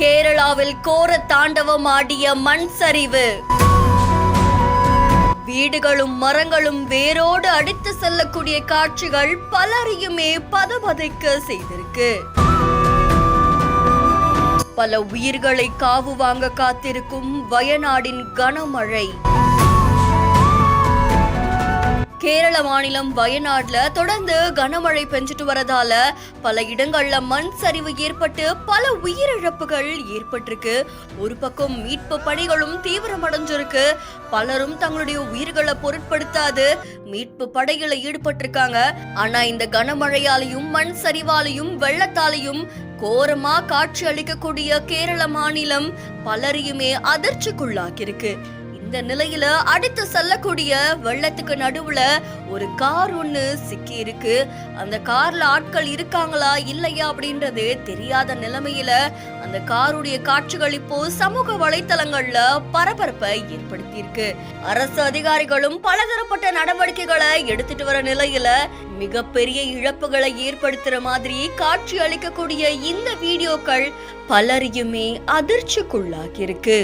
கேரளாவில் கோர தாண்டவம் ஆடிய மண் சரிவு. வீடுகளும் மரங்களும் வேரோடு அடித்து செல்லக்கூடிய காட்சிகள் பலரையுமே பதபதைக்க செய்திருக்கு. பல உயிர்களை காவு வாங்க காத்திருக்கும் வயநாடின் கனமழை. கேரள மாநிலம் வயநாடுல தொடர்ந்து கனமழை பெஞ்சிட்டு வரதால பல இடங்கள்ல மண் சரிவு ஏற்பட்டு பல உயிரிழப்புகள் ஏற்பட்டிருக்கு. ஒரு பக்கம் மீட்பு பணிகளும் தீவிரமடைஞ்சிருக்கு. பலரும் தங்களுடைய உயிர்களை பொருட்படுத்தாது மீட்பு படைகளை ஈடுபட்டிருக்காங்க. ஆனா இந்த கனமழையாலையும் மண் சரிவாலையும் வெள்ளத்தாலையும் கோரமா காட்சி அளிக்கக்கூடிய கேரள மாநிலம் பலரையுமே அதிர்ச்சிக்குள்ளாக்கியிருக்கு. இந்த நிலையில அடித்து செல்லக்கூடிய வெள்ளத்துக்கு நடுவுல ஒரு கார் ஒண்ணு சிக்கி இருக்கு. அந்த கார்ல ஆட்கள் இருக்காங்களா இல்லையா அப்படின்றது தெரியாத நிலைமையில அந்த காருடைய காட்சிகள் இப்போ சமூக வலைத்தளங்கள்ல பரபரப்பை ஏற்படுத்தி இருக்கு. அரசு அதிகாரிகளும் பலதரப்பட்ட நடவடிக்கைகளை எடுத்துட்டு வர நிலையில மிகப்பெரிய இழப்புகளை ஏற்படுத்துற மாதிரி காட்சி அளிக்கக்கூடிய இந்த வீடியோக்கள் பலரையுமே அதிர்ச்சிக்குள்ளாக்கி இருக்கு.